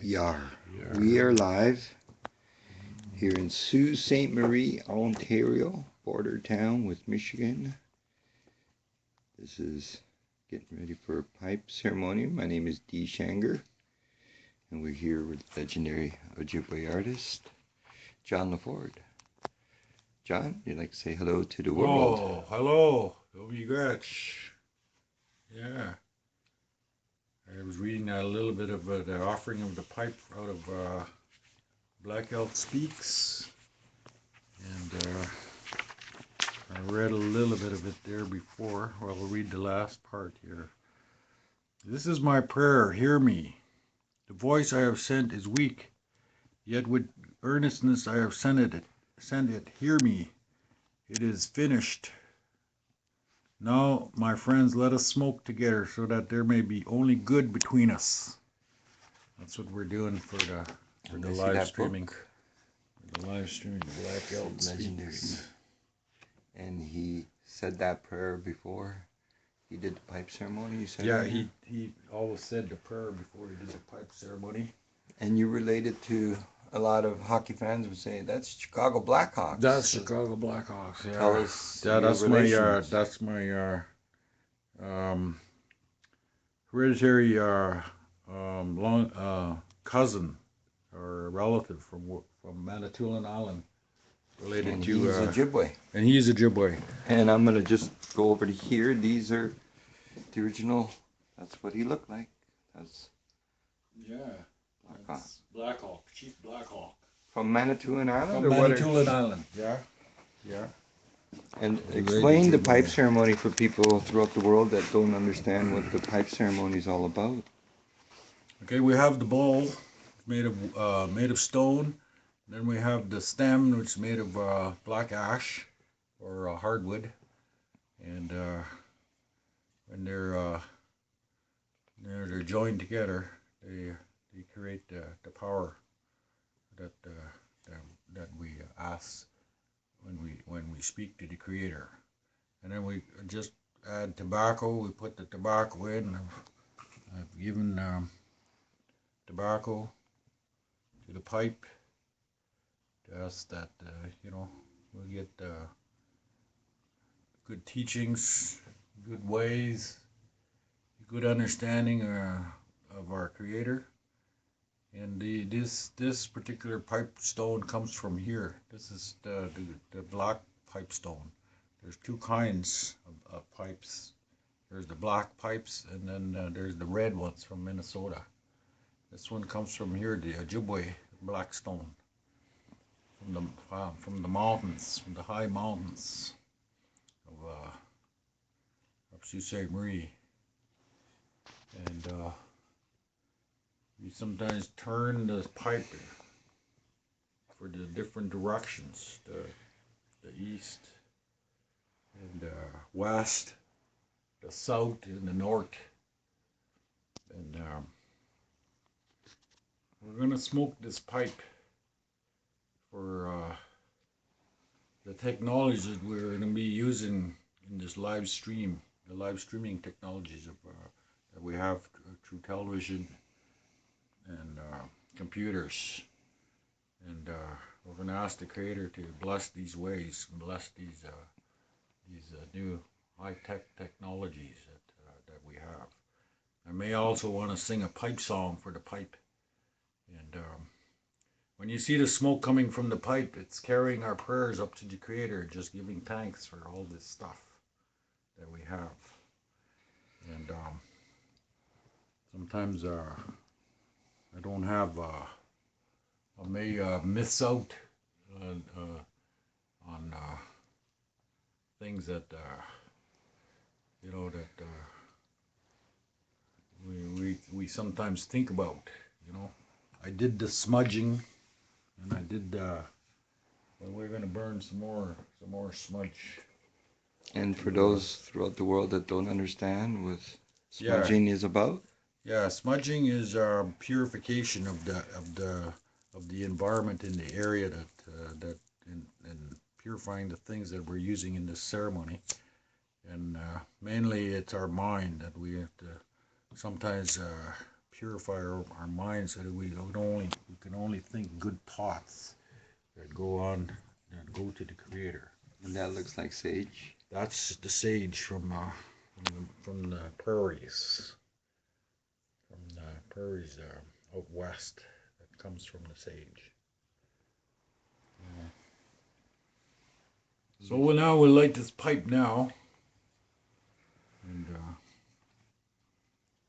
Yarrrr. We are live here in Sault Ste Marie, Ontario, border town with Michigan. This is getting ready for a pipe ceremony. My name is Dee Shanger, and we're here with legendary Ojibwe artist, John Laford. John, you'd like to say hello to the world? Oh, hello, Birch. Yeah. I was reading a little bit of the offering of the pipe out of Black Elk Speaks, and I read a little bit of it there before. Well, I'll read the last part here. This is my prayer, hear me. The voice I have sent is weak, yet with earnestness I have sent it, hear me. It is finished. Now, my friends, let us smoke together so that there may be only good between us. That's what we're doing for the live streaming. For the live streaming, Black Elk Legendary. Speaks. And he said that prayer before he did the pipe ceremony, you said? Yeah, he always said the prayer before he did the pipe ceremony. And you related to a lot of hockey fans would say that's Chicago Blackhawks. That's Chicago Blackhawks. Yeah. Tell us. Yeah, that's my hereditary cousin or relative from Manitoulin Island, related and to. He's Ojibway. And he's Ojibwe. And I'm gonna just go over to here. These are the original. That's what he looked like. That's. Yeah. Blackhawk, Chief Blackhawk. From Manitoulin Island? From Manitoulin Island, yeah. Yeah. And explain the pipe ceremony for people throughout the world that don't understand what the pipe ceremony is all about. Okay, we have the bowl made of stone. Then we have the stem, which is made of black ash or hardwood. And when they're joined together, they create the power that we ask when we speak to the Creator. And then we just add tobacco. We put the tobacco in. I've given tobacco to the pipe to ask that we'll get good teachings, good ways, good understanding of our Creator. And this particular pipe stone comes from here. This is the black pipe stone. There's two kinds of pipes. There's the black pipes, and then there's the red ones from Minnesota. This one comes from here, the Ojibway black stone, from the mountains, from the high mountains of Sault Ste Marie. And you sometimes turn the pipe for the different directions, the east and west, the south and the north. And we're going to smoke this pipe for the technologies that we're going to be using in this live stream, the live streaming technologies that we have through television and computers. And we're going to ask the Creator to bless these ways, and bless these new high-tech technologies that we have. I may also want to sing a pipe song for the pipe. And when you see the smoke coming from the pipe, it's carrying our prayers up to the Creator, just giving thanks for all this stuff that we have. And sometimes I don't have, I may miss out on things that, that we sometimes think about, I did the smudging, and I did, well, we're going to burn some more smudge. And for those throughout the world that don't understand what smudging is about? Yeah, smudging is purification of the environment in the area that and purifying the things that we're using in this ceremony. And mainly it's our mind that we have to sometimes purify our minds so that we can only think good thoughts that go on and go to the Creator. And that looks like sage. That's the sage from the prairies, out west. That comes from the sage. Yeah. So now we'll light this pipe now, and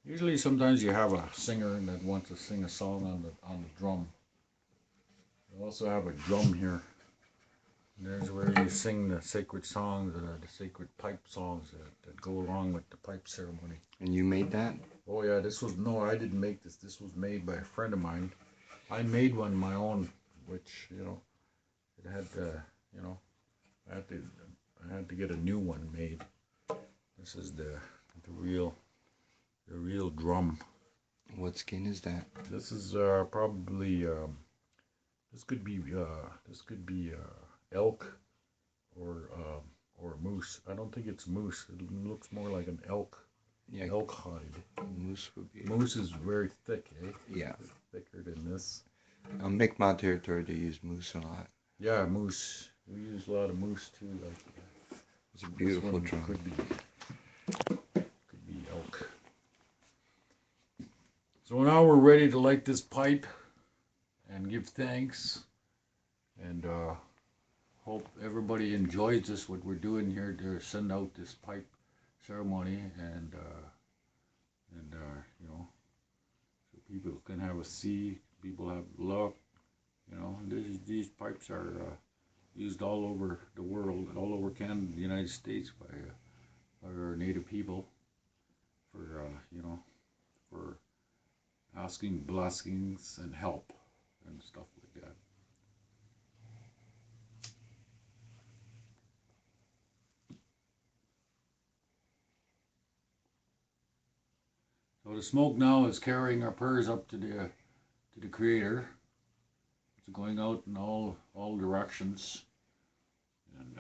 usually sometimes you have a singer that wants to sing a song on the drum. We also have a drum here. There's where you sing the sacred songs, the sacred pipe songs that go along with the pipe ceremony. And you made that? Oh yeah, no, I didn't make this. This was made by a friend of mine. I made one my own, which, you know, it had to, you know, I had to get a new one made. This is the real drum. What skin is that? This is probably this could be elk or moose. I don't think it's moose. It looks more like an elk. Yeah, elk hide. Moose would be. Moose is very thick, eh? Yeah. It's thicker than this. On Mi'kmaq territory, they use moose a lot. Yeah, moose. We use a lot of moose too. Like it's a beautiful drum. Could be elk. So now we're ready to light this pipe and give thanks, and hope everybody enjoys this, what we're doing here to send out this pipe ceremony, and you know, so people can have a see, people have luck, you know. These pipes are used all over the world, all over Canada, the United States, by our native people for you know, for asking blessings and help and stuff like that. So the smoke now is carrying our prayers up to the Creator. It's going out in all directions, and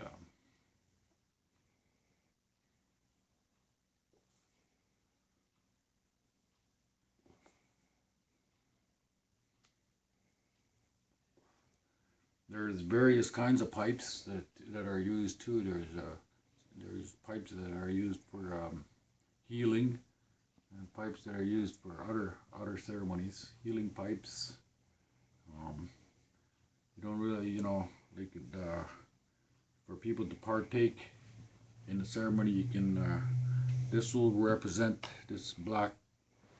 there's various kinds of pipes that are used too. There's pipes that are used for healing, and pipes that are used for other ceremonies. Healing pipes. You don't really, you know, they could for people to partake in the ceremony. You can. This will represent, this black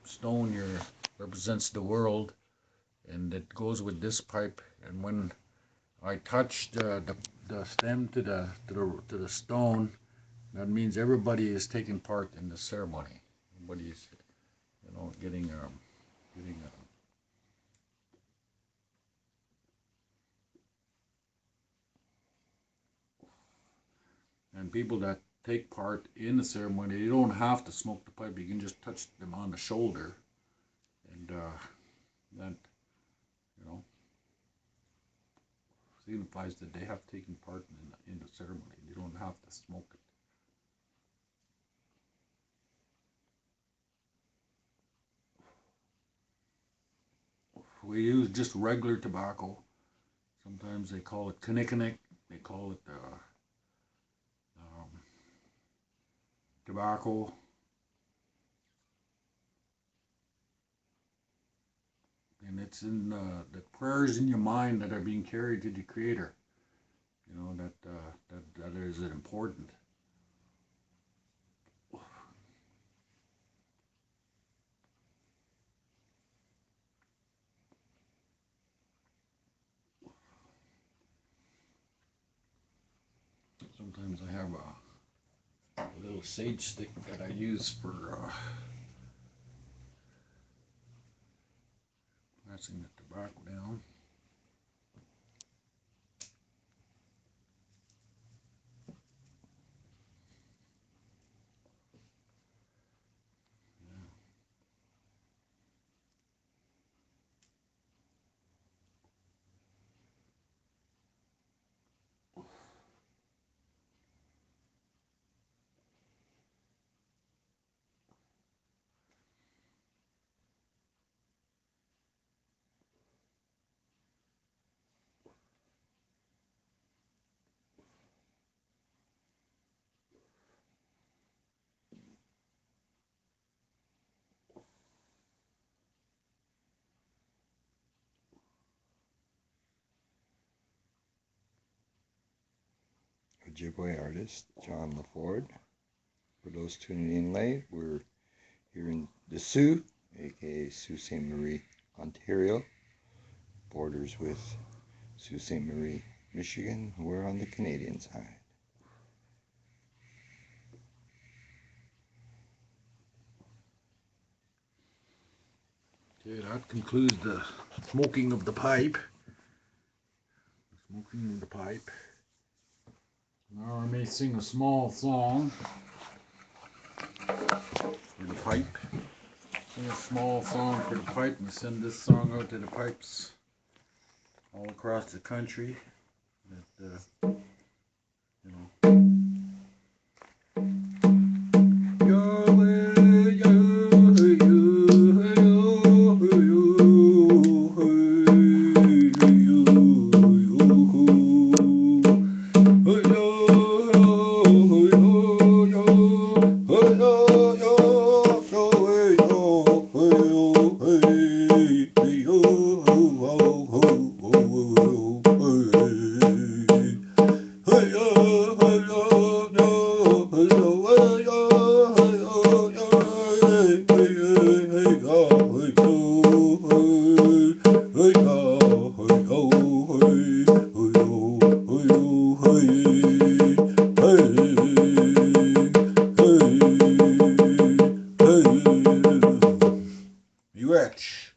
stone here represents the world, and it goes with this pipe. And when I touch the stem to the stone, that means everybody is taking part in the ceremony. Everybody's, you know, getting and people that take part in the ceremony, you don't have to smoke the pipe. You can just touch them on the shoulder, and that, you know, signifies that they have taken part in the ceremony. You don't have to smoke it. We use just regular tobacco. Sometimes they call it kinnikinnick. They call it tobacco. And it's in the prayers in your mind that are being carried to the Creator. You know, that is important. Sometimes I have a little sage stick that I use for passing the tobacco down. Ojibway artist John Laford. For those tuning in late, we're here in the Sault, aka Sault Ste Marie, Ontario. Borders with Sault Ste Marie, Michigan. We're on the Canadian side. Okay, that concludes the smoking of the pipe. Smoking of the pipe. Now I may sing a small song for the pipe. Sing a small song for the pipe and send this song out to the pipes all across the country. That, you know. Birch.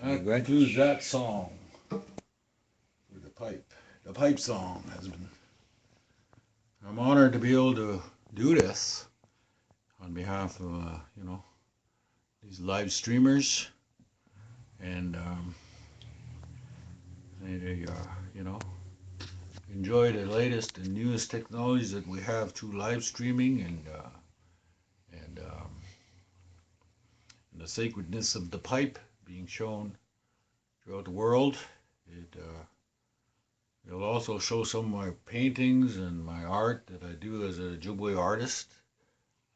That concludes that song for the pipe. The pipe song has been. I'm honored to be able to do this on behalf of these live streamers, and they enjoy the latest and newest technologies that we have through live streaming and the sacredness of the pipe being shown throughout the world. It'll also show some of my paintings and my art that I do as a Ojibwe artist.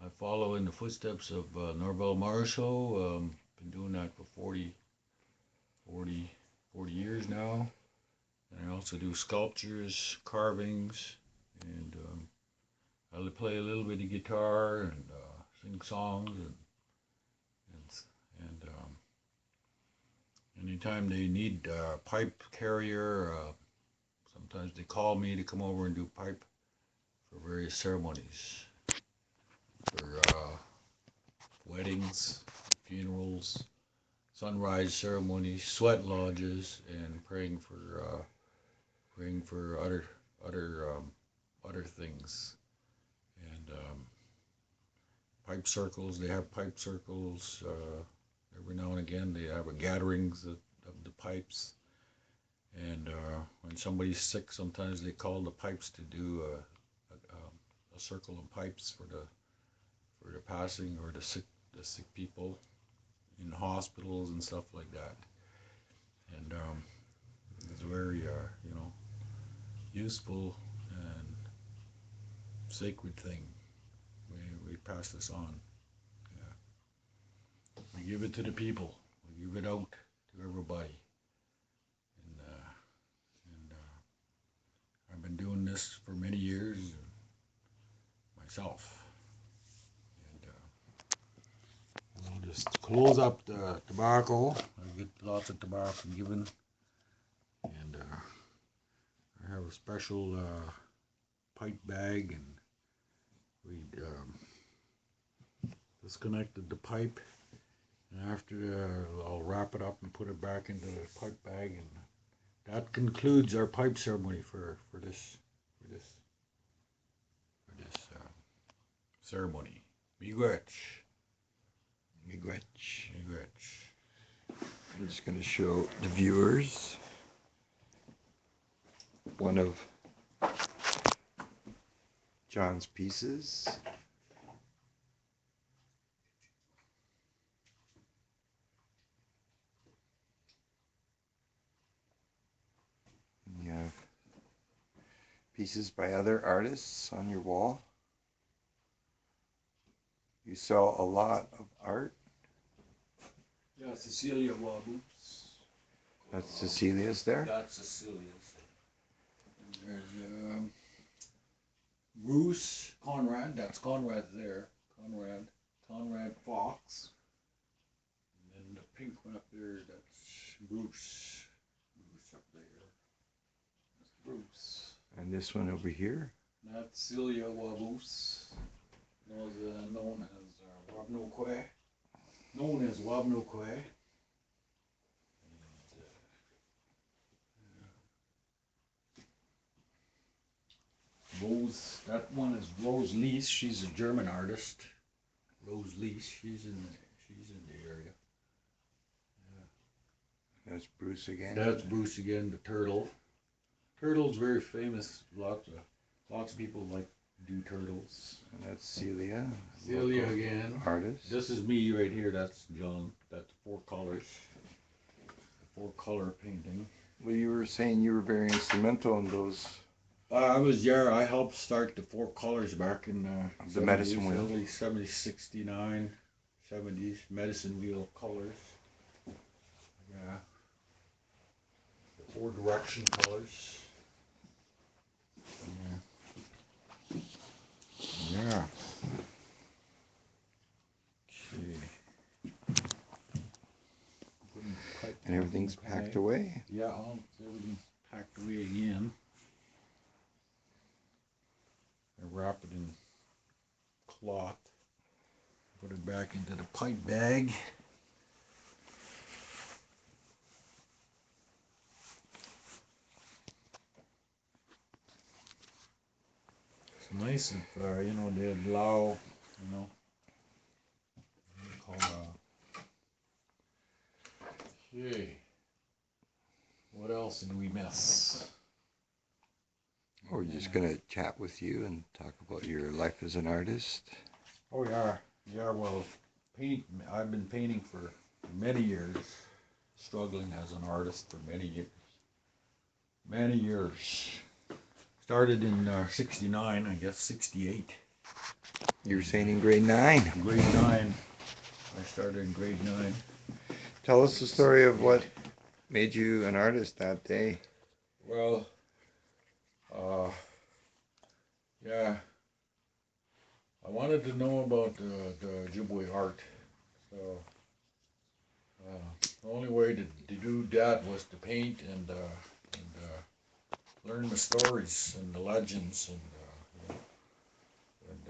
I follow in the footsteps of Norval Marshall. Been doing that for 40 years now. And I also do sculptures, carvings, and I play a little bit of guitar and sing songs and anytime they need a pipe carrier, sometimes they call me to come over and do pipe for various ceremonies, for weddings, funerals, sunrise ceremonies, sweat lodges, and praying for other things. And pipe circles. They have pipe circles. Every now and again, they have a gatherings of the pipes. And when somebody's sick, sometimes they call the pipes to do a circle of pipes for the passing or the sick people in hospitals and stuff like that. And it's a very useful and sacred thing. We pass this on. We give it to the people. We give it out to everybody. And I've been doing this for many years myself. And I'll just close up the tobacco. I get lots of tobacco given. And I have a special pipe bag, and we disconnected the pipe. And after I'll wrap it up and put it back into the pipe bag, and that concludes our pipe ceremony for this ceremony. Miigwech. Miigwech. Miigwech. I'm just going to show the viewers one of John's pieces. You have pieces by other artists on your wall. You sell a lot of art. Yeah, Cecilia Waboops. That's Cecilia's there? That's Cecilia's. There's Bruce, Conrad, that's Conrad there. Conrad Fox. And then the pink one up there, that's Bruce. Bruce up there. That's Bruce. And this one over here? That's Celia Wabus. Known as Wabnoquay. Known as Wabnoquay. Rose, that one is Rose Lees. She's a German artist. Rose Lees, she's in the area. Yeah. That's Bruce again. That's Bruce again, the turtle. Turtle's very famous. Lots of people like to do turtles. And that's Celia. Celia again. Artist. This is me right here. That's John. That's 4 colors. 4-color painting. Well, you were saying you were very instrumental in those. I was Yarrrrr. I helped start the 4 colors back in the medicine wheel. Early 70s, 69, 70s. Medicine wheel colors. Yeah. The 4 direction colors. Yeah. Yeah. Okay. And everything's packed away? Yeah, everything's packed away again. I wrap it in cloth, put it back into the pipe bag. It's nice if, they allow, okay. What else did we miss? We're just going to chat with you and talk about your life as an artist. Oh, yeah. Yeah, well, I've been painting for many years, struggling as an artist for many years. Many years. Started in 69, I guess 68. You were saying in grade 9? Grade 9. I started in grade 9. Tell us the story of what made you an artist that day. Well, yeah, I wanted to know about the Ojibwe art, so the only way to do that was to paint and learn the stories and the legends, and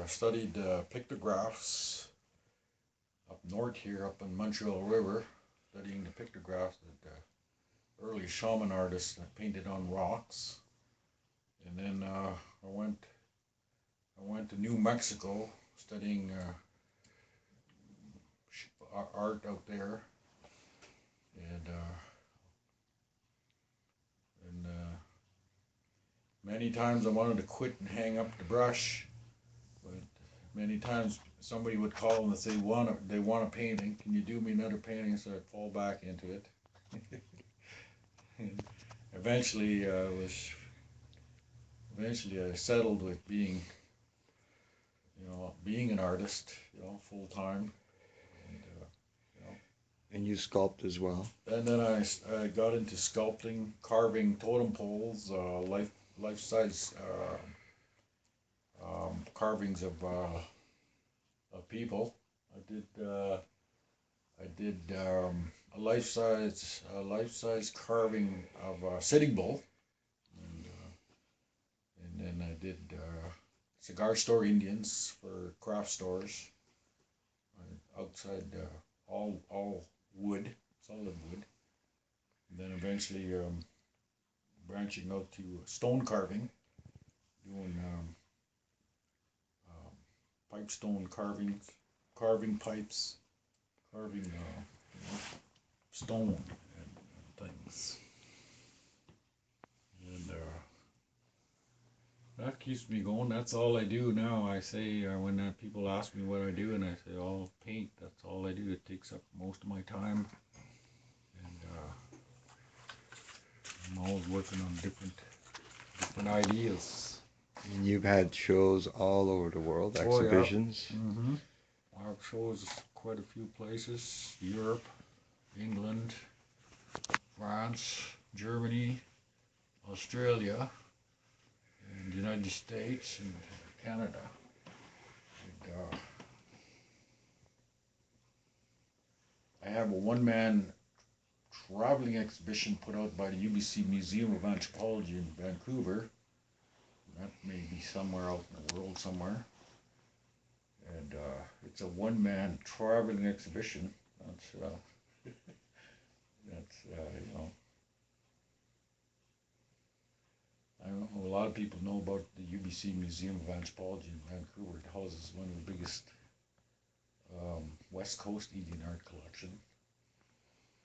I studied pictographs up north here, up in Montreal River, studying the pictographs that early shaman artists that painted on rocks. And then I went to New Mexico studying art out there, and many times I wanted to quit and hang up the brush, but many times somebody would call and say they want a painting. Can you do me another painting? So I'd fall back into it. And eventually I settled with being an artist, full time. And you sculpt as well? And then I got into sculpting, carving totem poles, life-size carvings of people. I did a life-size carving of a Sitting Bull, and then I did cigar store Indians for craft stores outside, all wood, solid wood. And then eventually branching out to stone carving, doing pipe stone carvings, carving pipes, carving stone and things. And that keeps me going. That's all I do now. I say when people ask me what I do, and I say, "Oh, paint." That's all I do. It takes up most of my time, and I'm always working on different ideas. And you've had shows all over the world, exhibitions. Oh, yeah. Mm-hmm. I've shows quite a few places: Europe, England, France, Germany, Australia. in the United States and Canada. And, I have a one-man traveling exhibition put out by the UBC Museum of Anthropology in Vancouver. That may be somewhere out in the world somewhere. And it's a one-man traveling exhibition. That's, you know, I don't know, a lot of people know about the UBC Museum of Anthropology in Vancouver. It houses one of the biggest West Coast Indian art collection.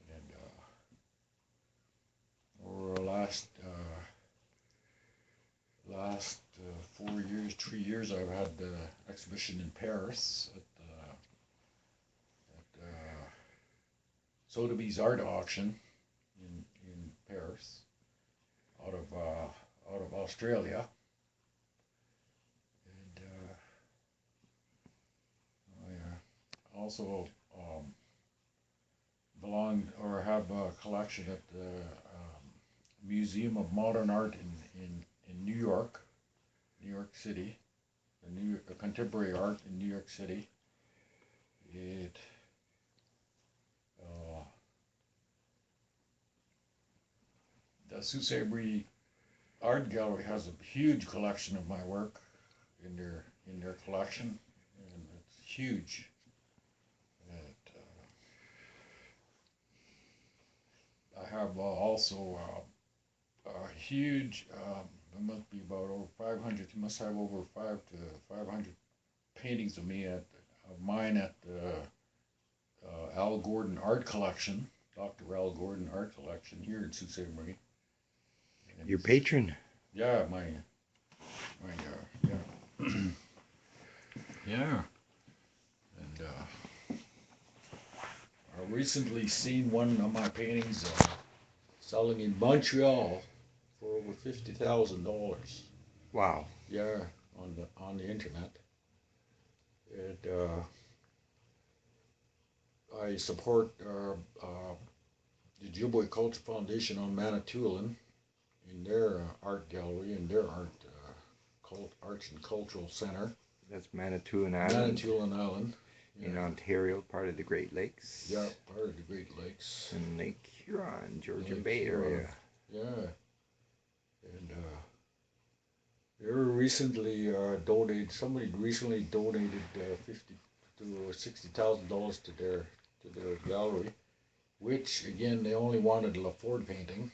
And over the last 3 years, I've had the exhibition in Paris at Sotheby's art auction in Paris, out of Australia, and I also have a collection at the Museum of Modern Art in New York City, the contemporary art in New York City. The Sault Ste Marie Art Gallery has a huge collection of my work in their collection, and it's huge. I have also a huge. There must be about over 500. You must have over 500 paintings of mine at the Al Gordon Art Collection, Dr. Al Gordon Art Collection here in Sault Ste Marie. Your patron. Yeah, yeah. Yeah. And I recently seen one of my paintings selling in Montreal for over $50,000. Wow. Yeah, on the internet. And I support the Ojibwe Culture Foundation on Manitoulin in their art gallery and their arts and cultural center. That's Manitoulin Island. Manitoulin Island. Yeah. In Ontario, part of the Great Lakes. Yeah, part of the Great Lakes. And Lake Huron, Georgian Bay area. Yeah. And they were recently somebody recently donated $50,000 to $60,000 to their gallery, which again they only wanted a Laford painting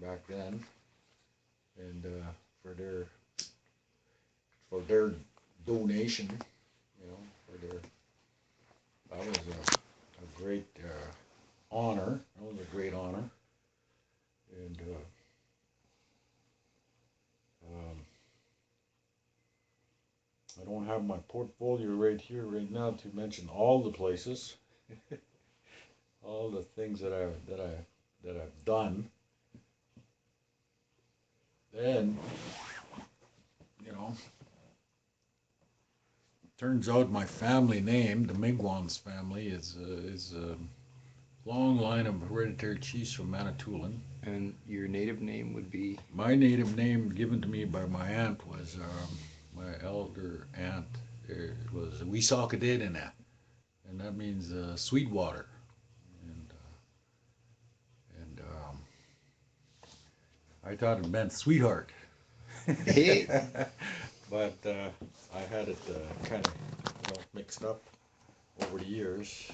back then, and for their donation, that was a great honor. That was a great honor, and I don't have my portfolio right here right now to mention all the places, all the things that I've done. Then, turns out my family name, the Miigwans family, is a long line of hereditary chiefs from Manitoulin. And your native name would be? My native name given to me by my aunt was, my elder aunt, was Wisakadedina, and that means sweet water. And I thought it meant sweetheart. Hey. But I had it kind of mixed up over the years.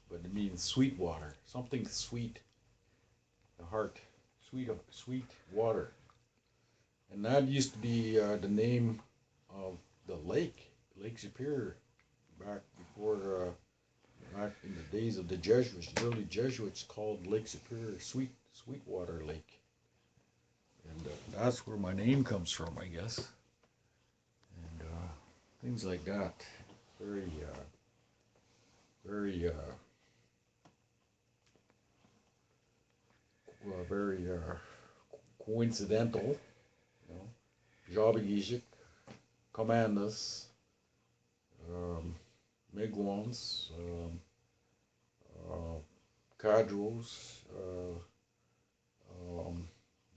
But it means sweet water, something sweet, the heart, sweet water. And that used to be the name of the Lake Superior, back in the days of the Jesuits, the early Jesuits called Lake Superior Sweetwater Lake. And that's where my name comes from, I guess. And things like that. Very coincidental, Jabigishik, Commandas, Miigwans, Cadros,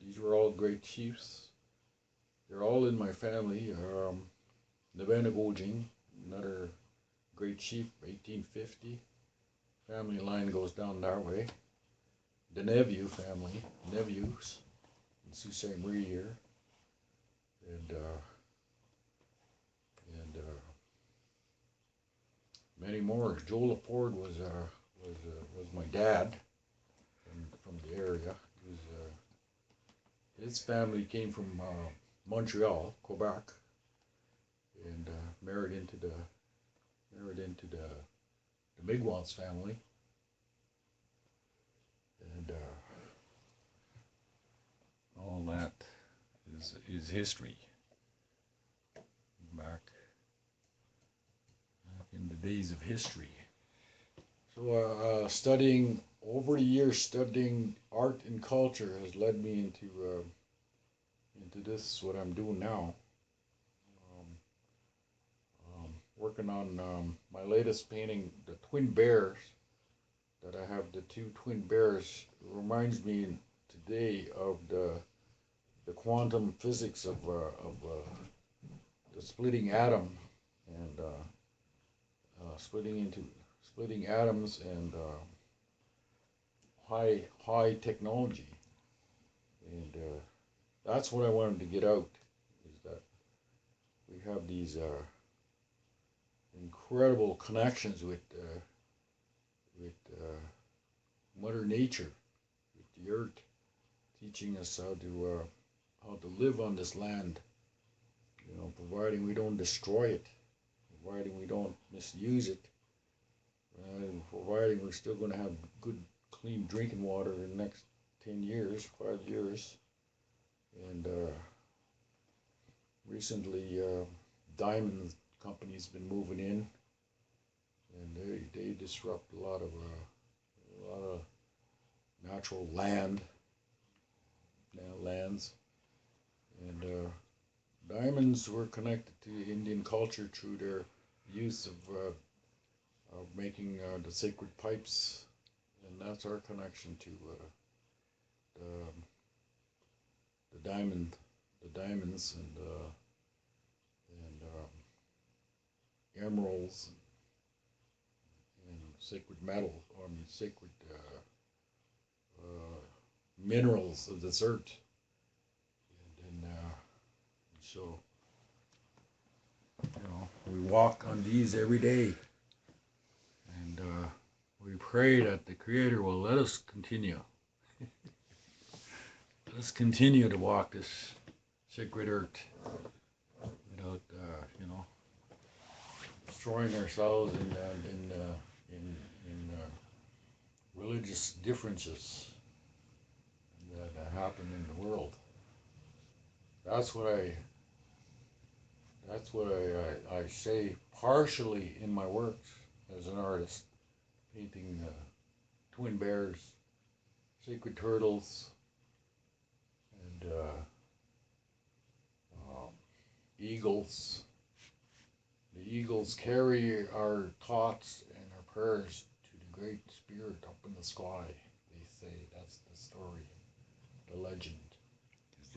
these were all great chiefs, they're all in my family. Ojibwe, another great chief, 1850. Family line goes down that way. The Nephew family, nephews in Sault Ste Marie here, and many more. Joe Laford was my dad from the area. He was, his family came from Montreal, Quebec, and married into the Miigwents family, and all that is history back in the days of history. So studying over the years, studying art and culture has led me into this what I'm doing now. Working on my latest painting, the twin bears. That I have the two twin bears. It reminds me today of the quantum physics of the splitting atom and splitting atoms and high technology, and that's what I wanted to get out, is that we have these incredible connections with Mother Nature, with the earth, teaching us how to live on this land. You know, providing we don't destroy it, providing we don't misuse it, and providing we're still going to have good, clean drinking water in the next 10 years, 5 years. And recently, diamond companies been moving in, and they disrupt a lot of natural lands, and diamonds were connected to Indian culture through their use of making the sacred pipes, and that's our connection to the diamonds and emeralds and sacred metal, or sacred minerals of this earth, and so we walk on these every day, and we pray that the Creator will let us continue. Let us continue to walk this sacred earth without, destroying ourselves in religious differences that happen in the world. That's what I say partially in my works as an artist, painting twin bears, sacred turtles, and eagles. The eagles carry our thoughts and our prayers to the Great Spirit up in the sky. They say that's the story, the legend.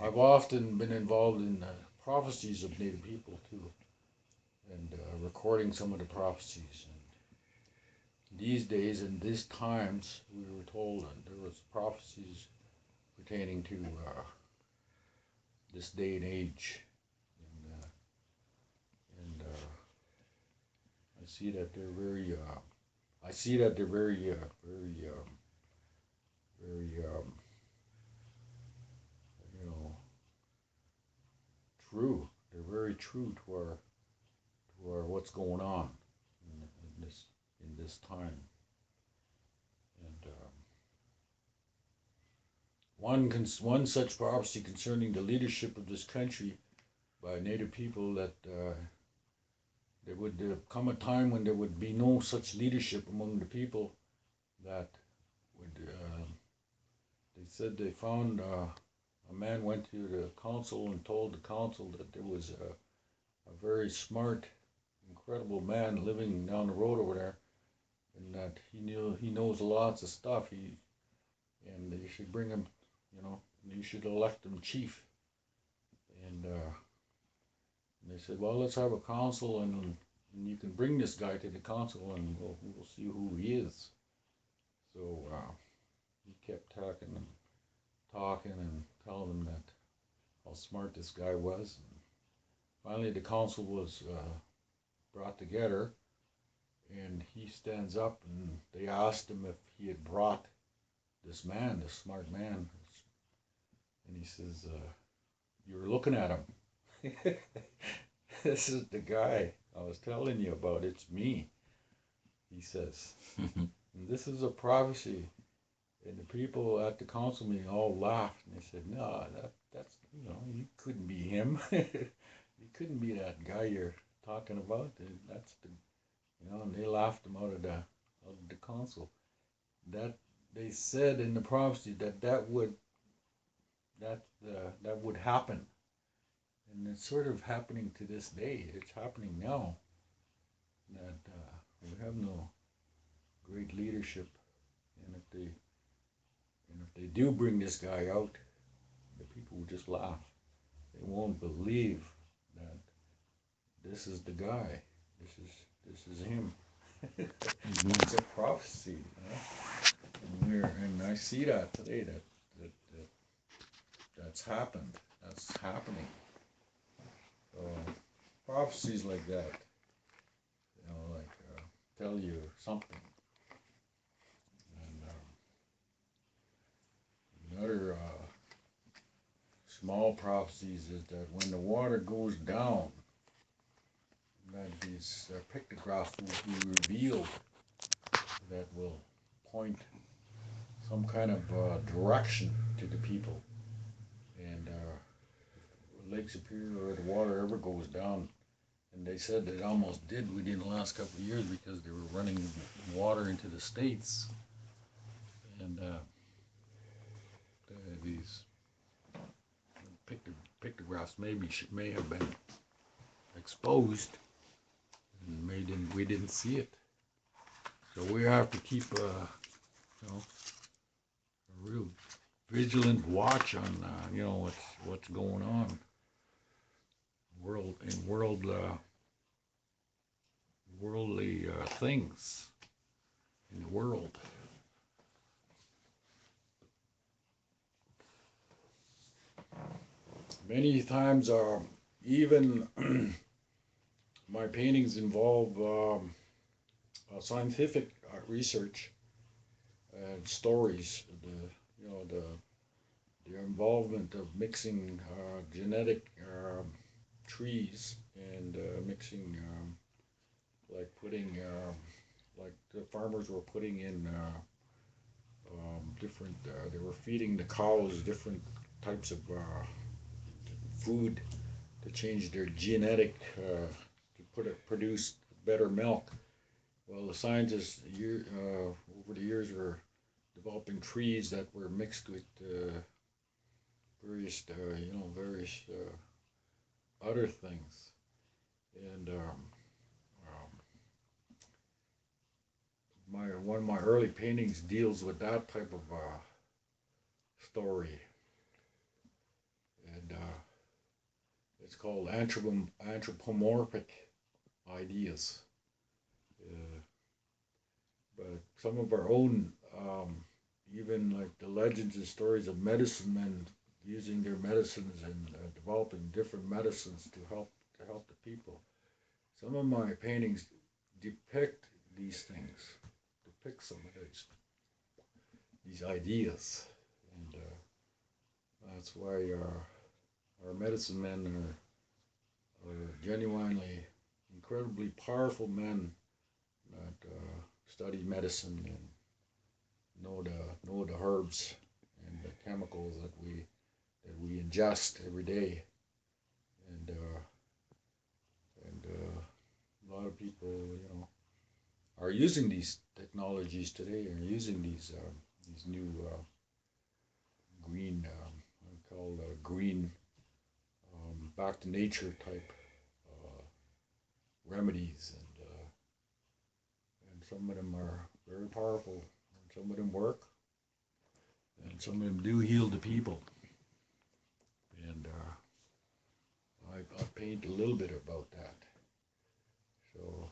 I've often been involved in prophecies of Native people too, and recording some of the prophecies. And these days and these times, we were told that there was prophecies pertaining to this day and age, and I see that they're very. I see that they're very true. They're very true to our what's going on in this time. And one such prophecy concerning the leadership of this country by Native people, that there would come a time when there would be no such leadership among the people, that would they said they found a man went to the council and told the council that there was a very smart, incredible man living down the road over there, and that he knows lots of stuff. And you should bring him, you should elect him chief. And they said, well, let's have a council, and you can bring this guy to the council, and we'll see who he is. So he kept talking and telling them that how smart this guy was. And finally, the council was brought together, and he stands up, and they asked him if he had brought this man, this smart man, and he says, "You were looking at him. This is the guy I was telling you about. It's me," he says. And this is a prophecy. And the people at the council meeting all laughed, and they said, "No, that's you couldn't be him. You couldn't be that guy you're talking about. That's the And they laughed him out of the council. That they said in the prophecy that would happen, and it's sort of happening to this day. It's happening now. That we have no great leadership, and if they do bring this guy out, the people will just laugh. They won't believe that this is the guy. This is him. It's a prophecy, and I see that today. That's happened. That's happening. Prophecies like that, tell you something. And another small prophecies is that when the water goes down, that these pictographs will be revealed that will point some kind of direction to the people. And Lake Superior, or the water ever goes down, and they said that it almost did within the last couple of years because they were running water into the States. And these pictographs may have been exposed, and we didn't see it. So we have to keep a real vigilant watch on what's going on worldly things in the world. Many times, even my paintings involve scientific research and stories. The involvement of mixing genetic trees and mixing, like putting, like the farmers were putting in different. They were feeding the cows different types of food to change their genetic to produce better milk. Well, the scientists over the years were developing trees that were mixed with various other things, and one of my early paintings deals with that type of story, and it's called anthropomorphic ideas. But some of our own, even like the legends and stories of medicine men using their medicines and developing different medicines to help the people. Some of my paintings depict these things, depict some of these ideas, and that's why our medicine men are genuinely incredibly powerful men that study medicine and know the herbs and the chemicals that we ingest every day, and a lot of people are using these technologies today, and using these new green called green back to nature type remedies, and some of them are very powerful, and some of them work, and some of them do heal the people. And I paint a little bit about that. So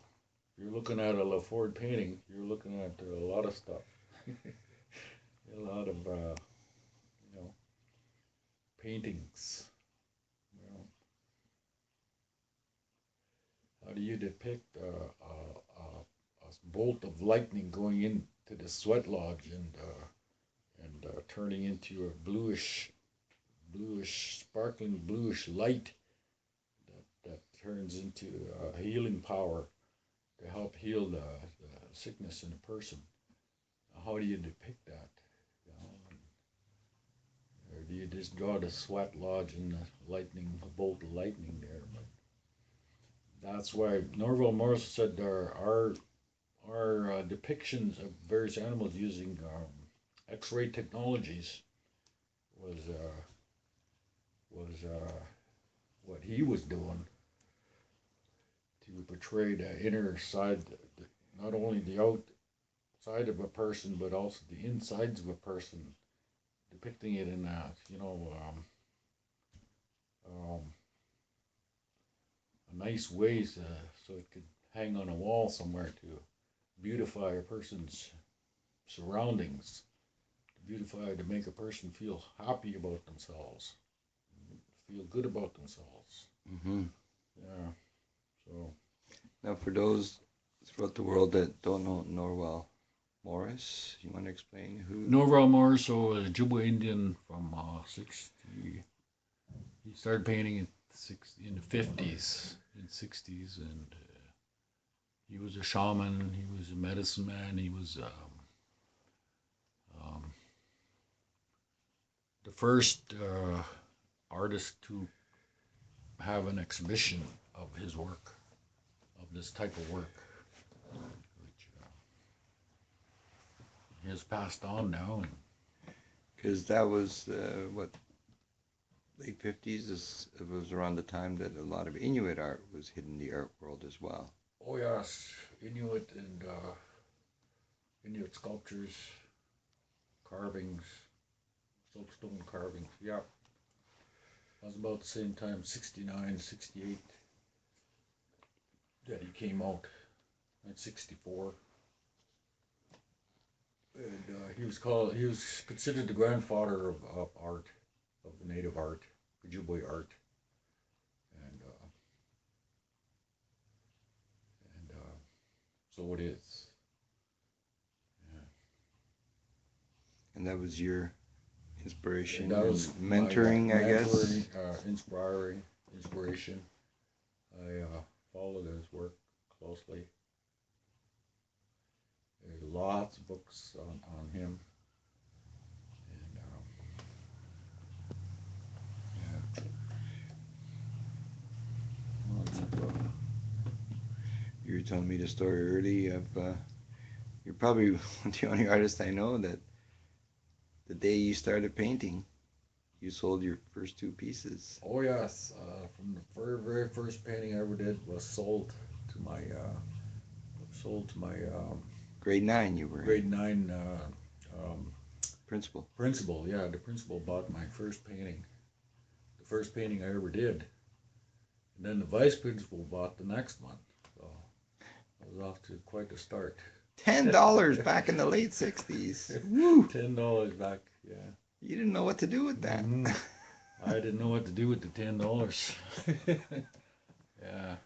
if you're looking at a Laford painting, you're looking at a lot of stuff. A lot of you know, paintings. You know, how do you depict a bolt of lightning going into the sweat lodge and turning into a bluish, sparkling bluish light that turns into healing power to help heal the sickness in a person? How do you depict that? You know, or do you just draw the sweat lodge and the lightning, a bolt of lightning there? But that's why Norval Morris said our depictions of various animals using X-ray technologies was what he was doing to portray the inner side, not only the outside of a person, but also the insides of a person, depicting it in a nice way, so it could hang on a wall somewhere to beautify a person's surroundings, to make a person feel happy about themselves, feel good about themselves. Mm-hmm. Yeah. So now, for those throughout the world that don't know Norval Morris, you want to explain who? Norval Morris was a Ojibwe Indian from 60. He started painting in the 50s, in 60s, and he was a shaman. He was a medicine man. He was the first artist to have an exhibition of his work, of this type of work, which has passed on now. Because that was what, late 50s. It was around the time that a lot of Inuit art was hitting the art world as well. Oh yes, Inuit and Inuit sculptures, carvings, soapstone carvings. Yeah, that was about the same time, 69, 68, that he came out. At 64. And he was considered the grandfather of art, of the native art, Ojibwe art, and so it is. Yeah. And that was your inspiration, that was mentoring, I guess. Inspiration. I followed his work closely. There's lots of books on him. You were telling me the story early of you're probably the only artist I know that the day you started painting, you sold your first 2 pieces. Oh yes, from the very first painting I ever did was sold to my grade 9 you were grade in. 9 Principal. Yeah, the principal bought my first painting, the first painting I ever did, and then the vice principal bought the next one. So I was off to quite a start. $10 back in the late 60s. Woo! $10 back, yeah. You didn't know what to do with that. Mm-hmm. I didn't know what to do with the $10. Yeah.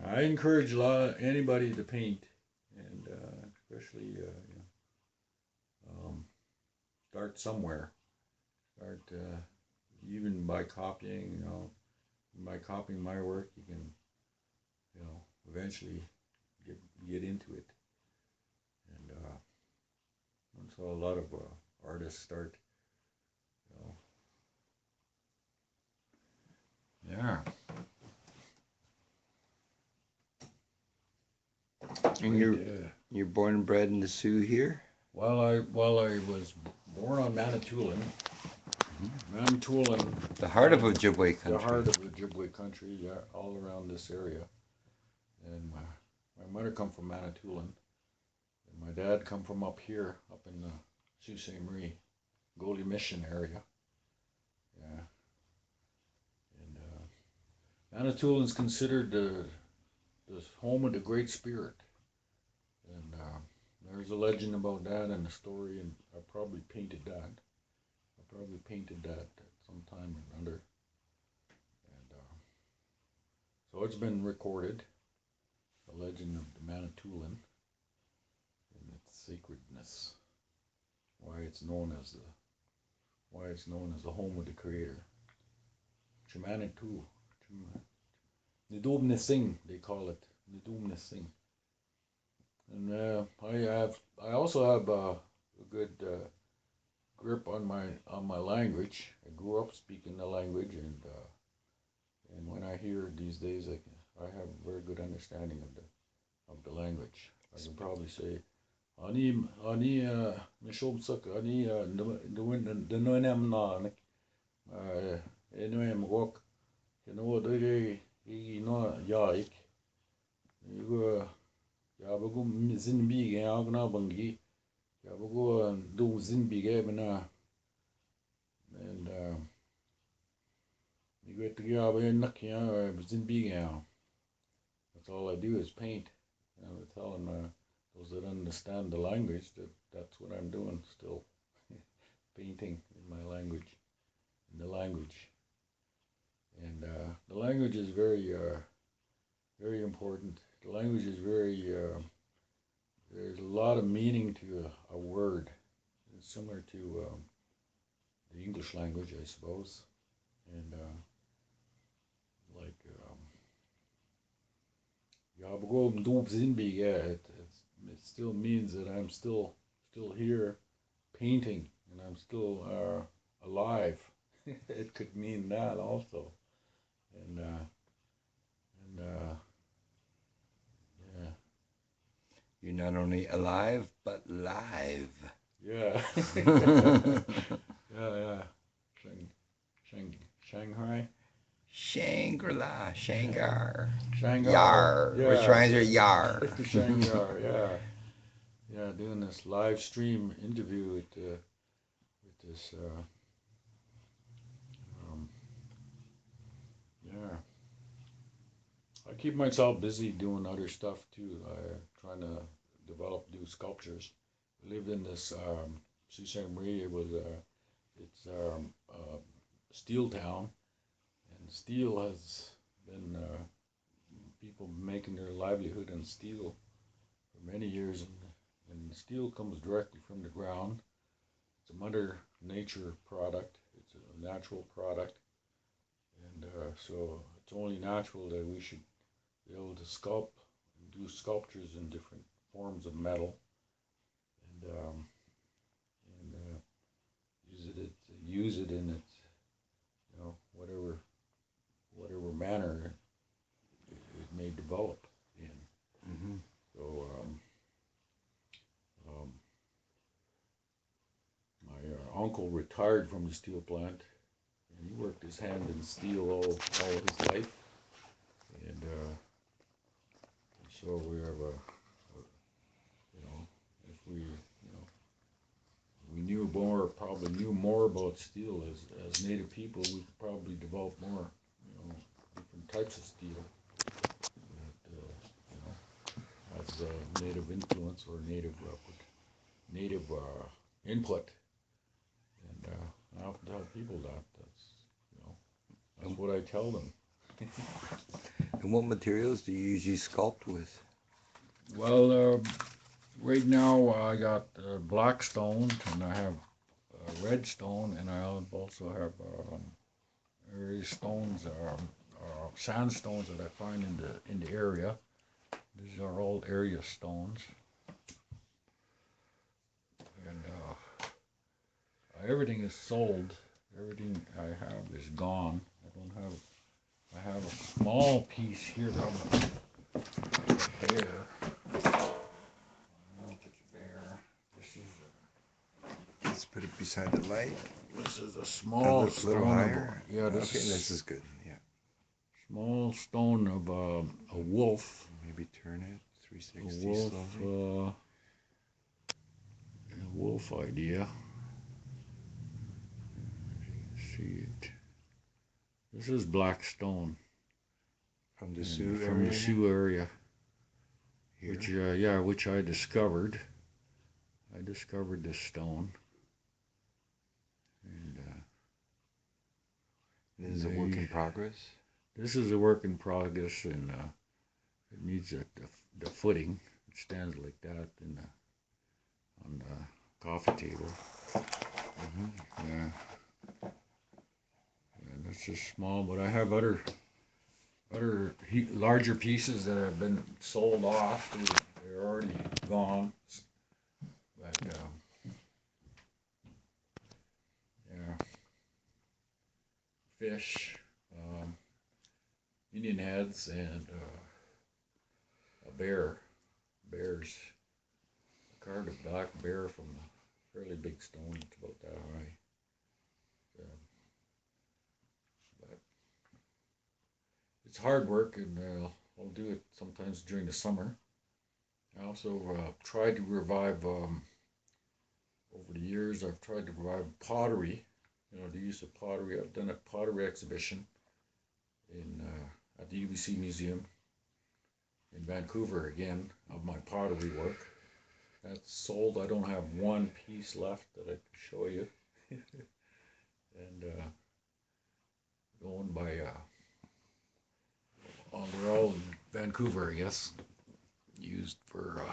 I encourage anybody to paint, and especially start somewhere. Start even by copying. By copying my work, you can eventually get into it. And that's how a lot of artists start. Yeah. And you're born and bred in the Sioux here? While I was born on Manitoulin. Manitoulin. The heart of Ojibwe country. The heart of Ojibwe country, yeah, all around this area. And my mother come from Manitoulin. And my dad come from up here, up in the Sault Ste Marie, Goldie Mission area. Yeah. Manitoulin is considered the home of the Great Spirit, and there's a legend about that and a story, and I probably painted that. At some time or another, and so it's been recorded, the legend of the Manitoulin and its sacredness, why it's known as the home of the Creator. Chamanitou, Nidobnising, they call it Nidobnising. And I also have a good grip on my language. I grew up speaking the language, and when I hear it these days, I have a very good understanding of the language. I can probably say, "Ani mishobsak ani denoinem na enoem gok doi no yaik you Yabagum Zinbig Agna Bangi Yabago do Zinbig Ebena and you get to Yab Nakia Zinbig. That's all I do is paint. And I tell them those that understand the language that's what I'm doing still. Painting in my language. In the language. And the language is very very important. The language is very, there's a lot of meaning to a word. It's similar to the English language, I suppose. And like, it still means that I'm still here painting, and I'm still alive. It could mean that also. And yeah. You're not only alive, but live. Yeah. Yeah. Shanghai. Shangri-La, Shanghai. Shanghai. Yarrrr. Yeah. Which rhymes are Yarrrr. Shanghai, yeah. Yeah, doing this live stream interview with this, yeah. I keep myself busy doing other stuff too. Trying to develop new sculptures. I lived in this Sault Ste Marie. It's steel town, and steel has been people making their livelihood in steel for many years, and steel comes directly from the ground. It's a Mother Nature product. It's a natural product, and so it's only natural that we should be able to sculpt and do sculptures in different forms of metal, and use it in its whatever manner it may develop in. Mm-hmm. So my uncle retired from the steel plant, and he worked his hand in steel all his life, and so we have if we probably knew more about steel as native people, we could probably develop more, different types of steel that, has native influence or native input, and I often tell people that's what I tell them. And what materials do you usually sculpt with? Well, right now I got black stone, and I have red stone, and I also have various stones, sandstones that I find in the area. These are all area stones, and everything is sold. Everything I have is gone. I have a small piece here of bear. Let's put it beside the light. This is a small stone. A little higher? Yeah, this is good. Yeah. Small stone of a wolf. Maybe turn it 360 a wolf, slowly. A wolf idea. See it. This is black stone. From the Sioux area? From the Sioux area. Here. Which I discovered. I discovered this stone. And this is a work in progress? This is a work in progress, and it needs the footing. It stands like that on the coffee table. Yeah. And that's just small, but I have other larger pieces that have been sold off. They're already gone. But yeah, fish, Indian heads, and a bear. Bears. I carved a black bear from a fairly big stone. It's about that high. But it's hard work, and I'll do it sometimes during the summer. I also tried to revive, over the years, I've tried to revive pottery, the use of pottery. I've done a pottery exhibition at the UBC Museum in Vancouver, again, of my pottery work. That's sold. I don't have one piece left that I can show you. And going by, they're all in Vancouver, I guess, used for,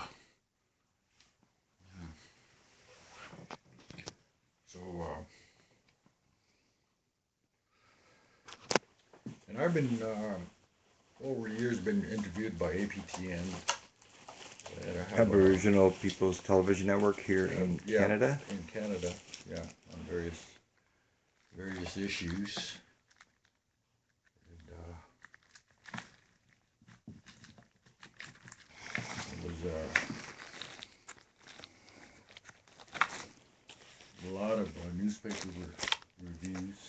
and I've been, over the years, been interviewed by APTN. Aboriginal People's Television Network here in Canada? In Canada, yeah, on various issues. And it was a lot of newspaper reviews,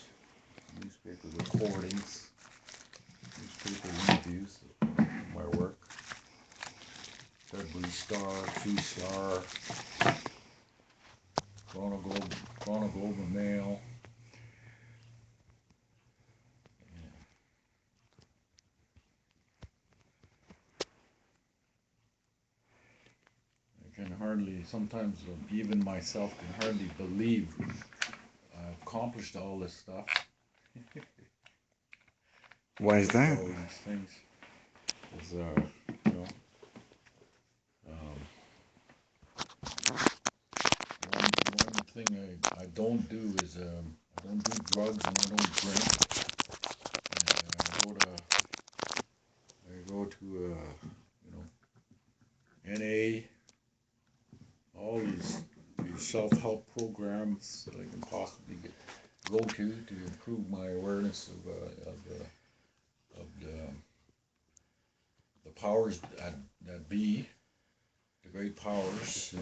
newspaper recordings, newspaper interviews of my work. February Star, Sioux Star, Toronto Globe and Mail. I can hardly, sometimes even myself can hardly believe I've accomplished all this stuff. Why is that? All these things. One thing I don't do is I don't do drugs, and I don't drink. And I go to NA, all these self-help programs that I can possibly go to improve my awareness of the powers that be, the great powers,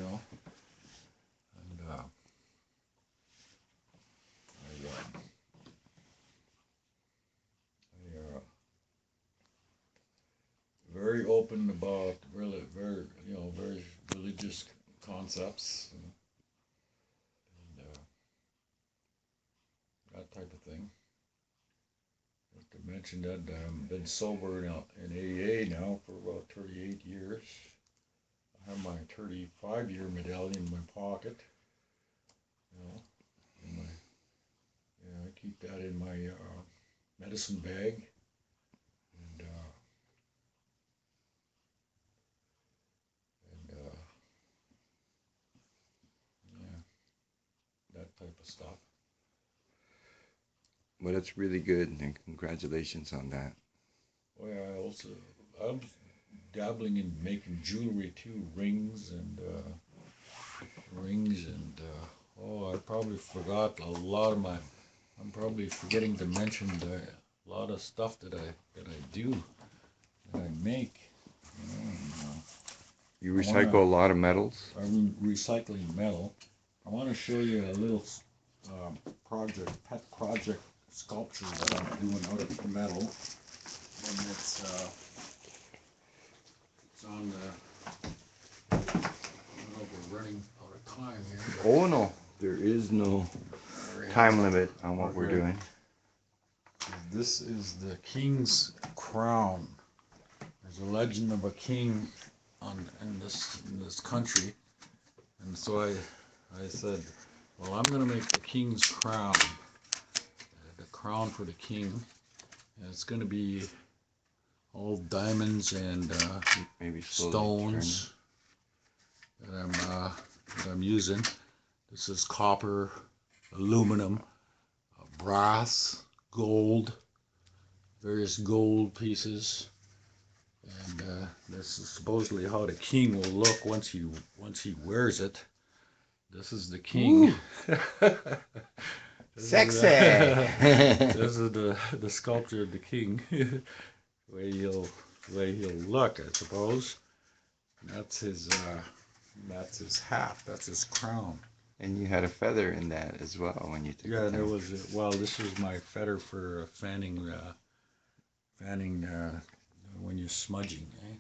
And very open about very religious concepts and that type of thing. Just to mention that I've been sober now in AA now for about 38 years. I have my 35-year medallion in my pocket. I keep that in my medicine bag. That type of stuff. Well, that's really good, and congratulations on that. Well, I'm dabbling in making jewelry too, rings and I probably forgot a lot of I'm probably forgetting to mention a lot of stuff that I do, that I make. You recycle a lot of metals? I'm recycling metal. I want to show you a little pet project sculpture that I'm doing out of metal, and it's on the. I don't know if we're running out of time here. Oh no, there is no time limit on what we're doing. This is the king's crown. there's a legend of a king in this country, and so I said, well, I'm going to make the king's crown, the crown for the king, and it's going to be all diamonds and Maybe stones that I'm using. This is copper, aluminum, brass, gold, various gold pieces, and this is supposedly how the king will look once he wears it. This is the king. Sexy. This is the sculpture of the king. the way he'll look, I suppose. That's his hat. That's his crown. And you had a feather in that as well when you took it. Yeah, there was. Well, this was my feather for fanning when you're smudging. Eh?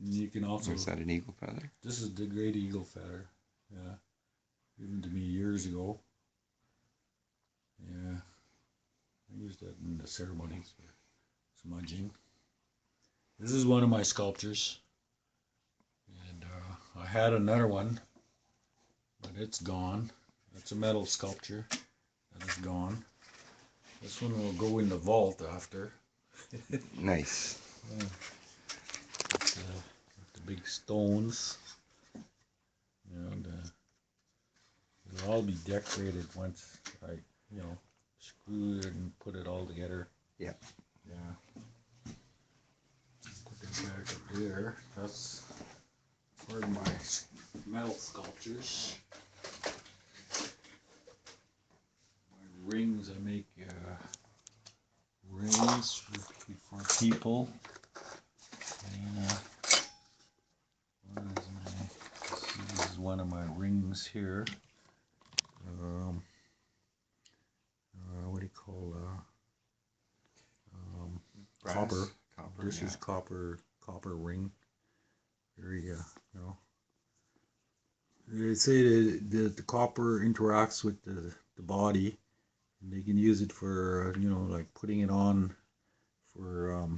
And you can also. Was that an eagle feather? This is the great eagle feather. Yeah, given to me years ago. Yeah, I used that in the ceremonies for smudging. This is one of my sculptures, and I had another one, but it's gone. It's a metal sculpture that is gone. This one will go in the vault after. Nice. Yeah. The big stones, and it'll all be decorated once I, screw it and put it all together. Yep. Yeah. Put that back up there. That's part of my metal sculptures. My rings, I make rings for people. And, this is one of my rings here. What do you call copper? This is copper ring. Very They say that the copper interacts with the body, and they can use it for like putting it on for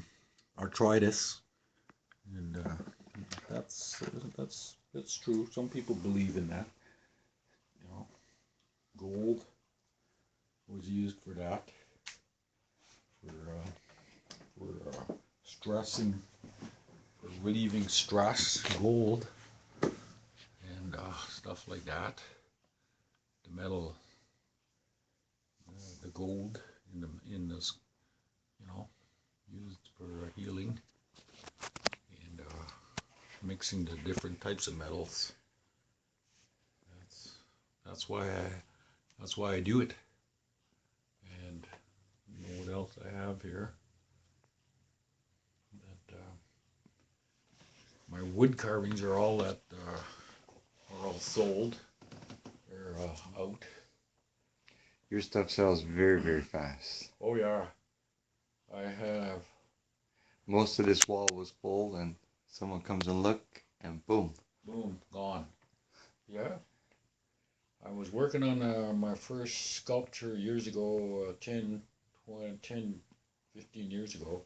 arthritis, and that's true. Some people believe in that. Gold was used for that, for stressing, for relieving stress. Gold and stuff like that. The metal, the gold in this, used for healing, and mixing the different types of metals. That's why I do it. And what else I have here? That my wood carvings are all sold. They're out. Your stuff sells very, very fast. Oh yeah, I have. Most of this wall was full, and someone comes and look, and boom, Gone. Yeah. I was working on my first sculpture years ago, 10, 15 years ago,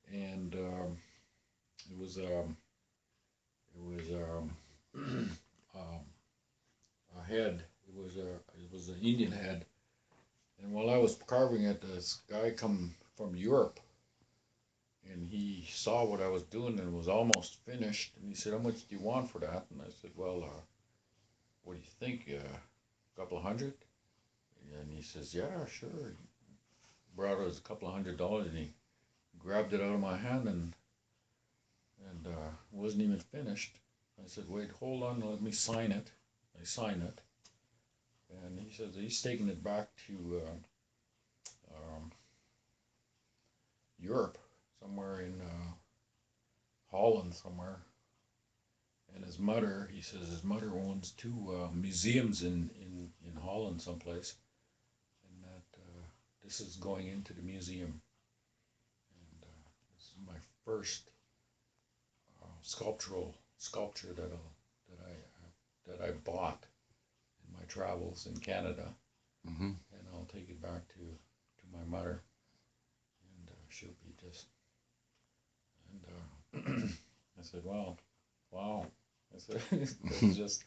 and it was a head. It was an Indian head, and while I was carving it, this guy come from Europe, and he saw what I was doing and was almost finished, and he said, "How much do you want for that?" And I said, "Well, what do you think? A couple of $100?" And he says, "Yeah, sure." He brought us a couple of $100, and he grabbed it out of my hand, and wasn't even finished. I said, "Wait, hold on, let me sign it." I signed it, and he says he's taking it back to Europe, somewhere in Holland somewhere. And his mother, he says his mother owns two museums in Holland someplace, and that this is going into the museum. And this is my first sculpture that I bought in my travels in Canada, mm-hmm. and I'll take it back to my mother, and she'll be just, and I said, wow. I said, it's just,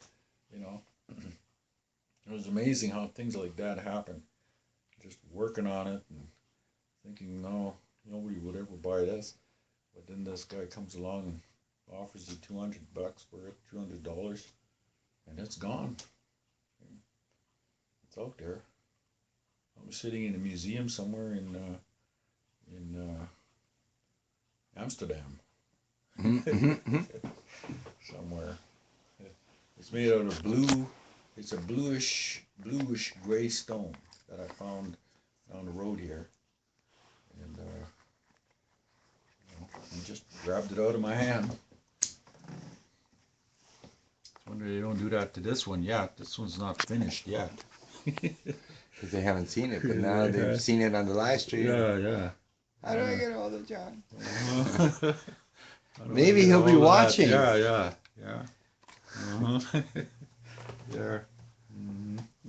you know, it was amazing how things like that happen. Just working on it and thinking, no, nobody would ever buy this. But then this guy comes along and offers you $200 for it, $200, and it's gone. It's out there. I'm sitting in a museum somewhere in Amsterdam. Somewhere. It's made out of blue. It's a bluish gray stone that I found down the road here, and I just grabbed it out of my hand. I wonder they don't do that to this one yet. This one's not finished yet. Because they haven't seen it, but now they've seen it on the live stream. Yeah. How do I get all of John? How do I Maybe get he'll be all of that? watching. Yeah. Uh-huh. Yeah.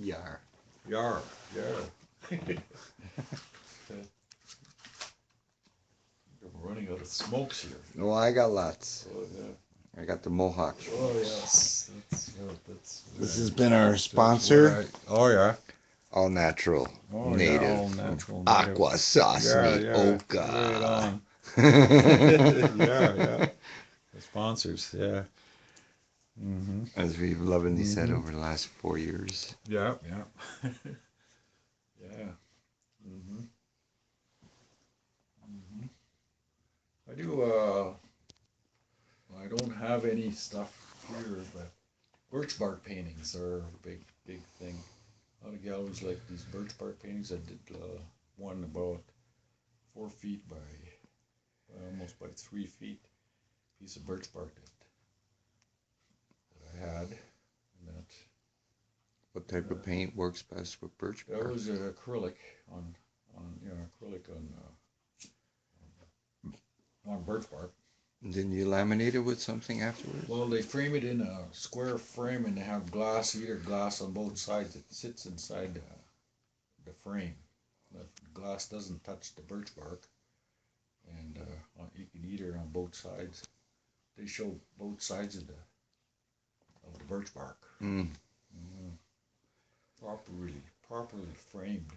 Yarrrr. Yarrrr. Yeah. I'm running out of smokes here. Oh, I got lots. Oh, yeah. I got the Mohawk. Oh, yes. This has been our sponsor. Oh, yeah. All natural, Oh, native, yeah, all natural, aqua sauce meat. Yeah. Oka. Right on. Yeah. The sponsors, yeah. As we've lovingly said over the last 4 years. Yeah. Yeah. I do, I don't have any stuff here, but birch bark paintings are a big thing. A lot of galleries like these birch bark paintings. I did one about 4 feet by almost by 3 feet, piece of birch bark that I had. And that, What type of paint works best with birch bark? that was acrylic on birch bark. Then you laminate it with something afterwards? Well, they frame it in a square frame and they have heater glass on both sides. It sits inside the frame. The glass doesn't touch the birch bark, and you can eat it on both sides. They show both sides of the birch bark. Properly framed.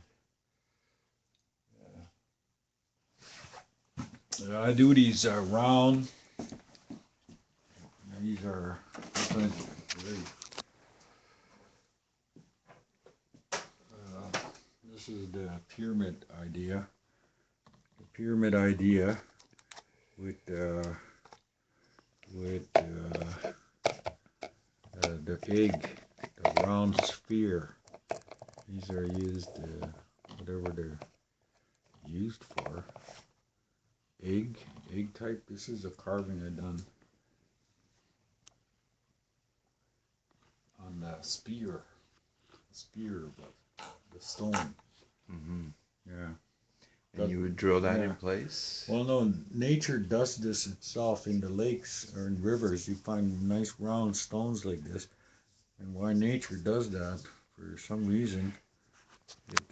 Yeah. I do these round. These are very. This is the pyramid idea. The pyramid idea with the egg, the round sphere. These are used, whatever they're used for. Egg type. This is a carving I done on the spear, the stone. Yeah. And you would drill that in place? Well, no, nature does this itself in the lakes or in rivers. You find nice round stones like this. And why nature does that, for some reason, it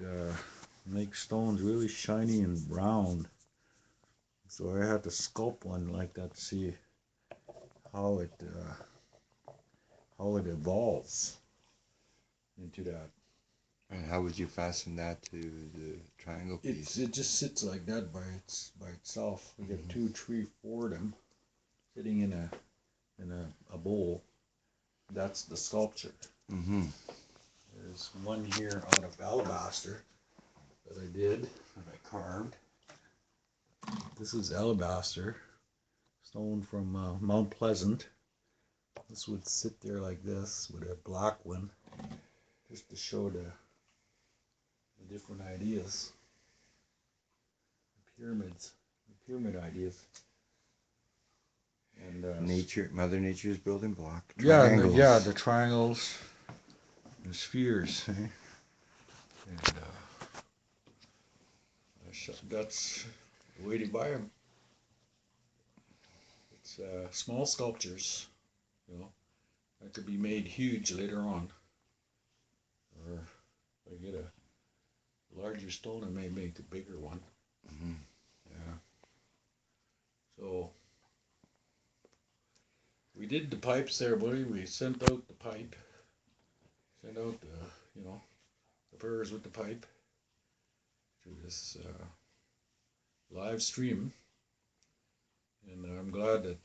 makes stones really shiny and round. So I had to sculpt one like that to see how it evolves into that. And how would you fasten that to the triangle piece? It just sits like that by itself. We got 2, 3, 4 of them sitting in a bowl. That's the sculpture. There's one here out of alabaster that I did and I carved. This is alabaster stone from Mount Pleasant. This would sit there like this with a black one, just to show the different ideas, the pyramid ideas, and Mother Nature's building block. Triangles. The triangles, the spheres, and that's the way to buy them. It's small sculptures, that could be made huge later on. Or if I get a larger stone, I may make a bigger one. Yeah. So we did the pipes there, buddy. We sent out the pipe. Sent out the, the prayers with the pipe to this live stream. And I'm glad that,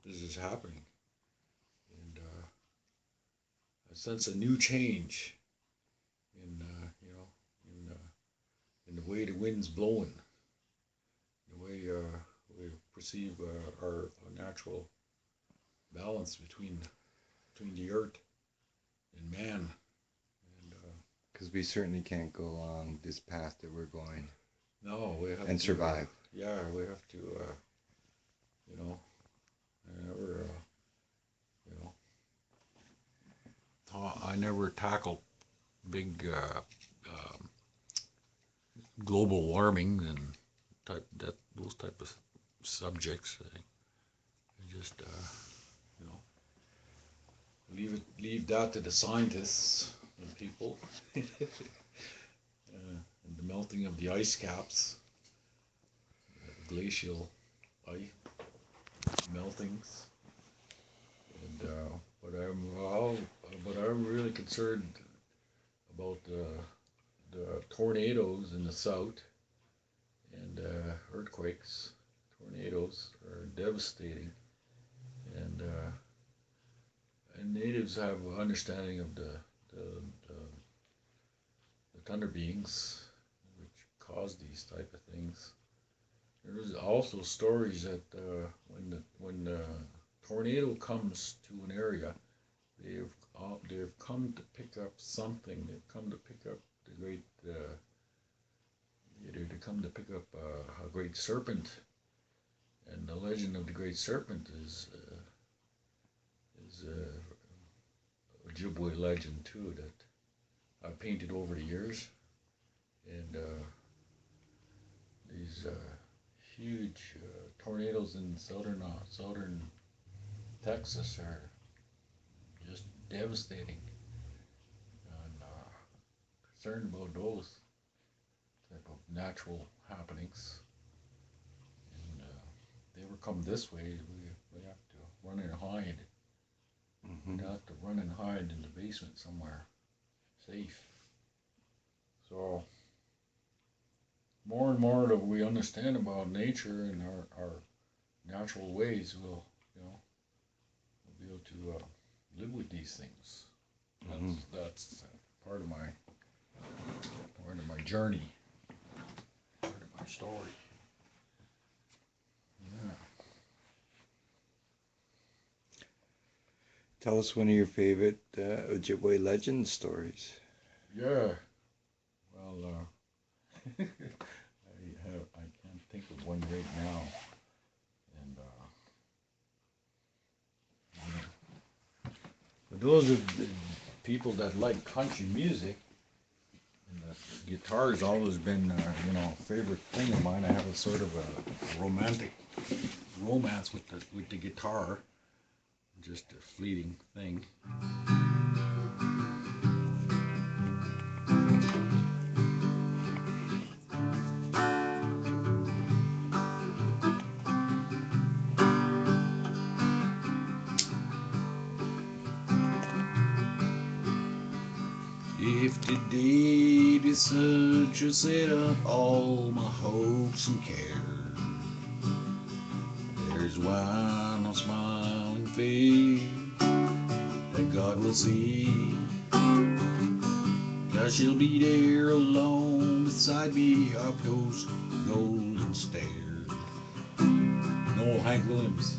this is happening. And I sense a new change in, in the way the wind's blowing, the way we perceive our natural balance between the earth and man. And because we certainly can't go along this path that we're going. No, we have and to survive. Yeah, we have to. I never tackled big global warming and those type of subjects. I just leave that to the scientists and people. And the melting of the ice caps, glacial ice meltings, and but I'm really concerned about the tornadoes in the south and earthquakes. Tornadoes are devastating, and natives have an understanding of the thunder beings which cause these type of things. There's also stories that when the tornado comes to an area, they've come to pick up something. They've come to pick up the great either to come to pick up a great serpent, and the legend of the great serpent is Ojibway legend too that I've painted over the years, and these huge tornadoes in southern Texas are just devastating, and concerned about those type of natural happenings. And if they ever come this way, we have to run and hide. Mm-hmm. We have to run and hide in the basement somewhere, safe. So more and more that we understand about nature and our natural ways, we'll be able to live with these things. That's part of my journey, part of my story. Yeah. Tell us one of your favorite Ojibwe legend stories. Yeah. Well, I can't think of one right now, and for those of the people that like country music, and the guitar's always been a favorite thing of mine. I have a sort of a romantic romance with the guitar, just a fleeting thing. If today the sun should set up all my hopes and cares, there's one smiling face that God will see, 'cause she'll be there alone beside me up those golden stairs. No, Hank Williams.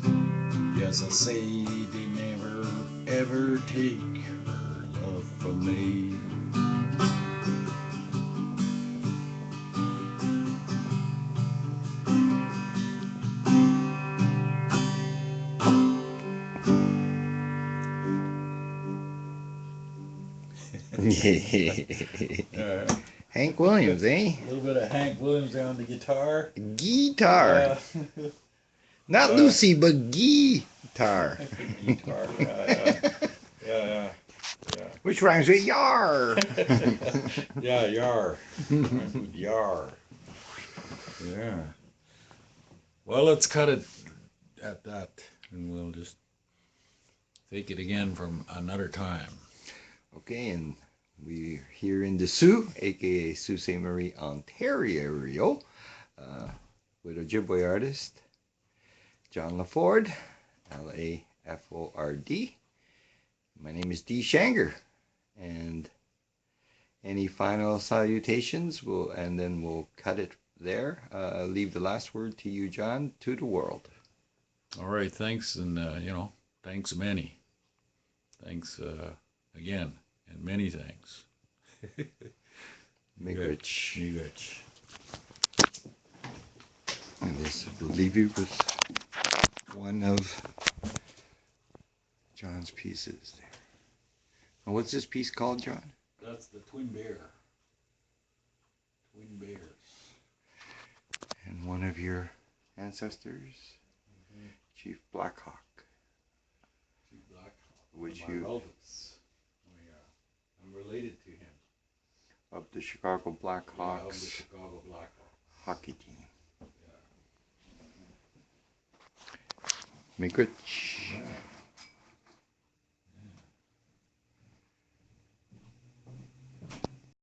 Yes, I say they never ever take her love from me. Hank Williams, eh? A little bit of Hank Williams on the guitar. Guitar. Not Lucy, but guitar. Guitar, yeah. Which rhymes with Yarrrr. Yeah, Yarrrr. Rhymes with Yarrrr. Yeah. Well, let's cut it at that, and we'll just take it again from another time. Okay, and we're here in the Sault, aka Sault Ste Marie, Ontario, with Ojibwe artist John Laford, Laford. My name is D. Shanger, and any final salutations, and then we'll cut it there. Leave the last word to you, John, to the world. All right, thanks, and thanks many. Thanks again, and many thanks. Miigwech. Miigwech. And this will leave you with one of John's pieces there. And what's this piece called, John? That's the Twin Bear. Twin Bears. And one of your ancestors, Chief Blackhawk. Chief Blackhawk. Which my relatives. I'm related to him. Of the Chicago Blackhawks. Of the Chicago Blackhawks. Hockey team. Miigwech.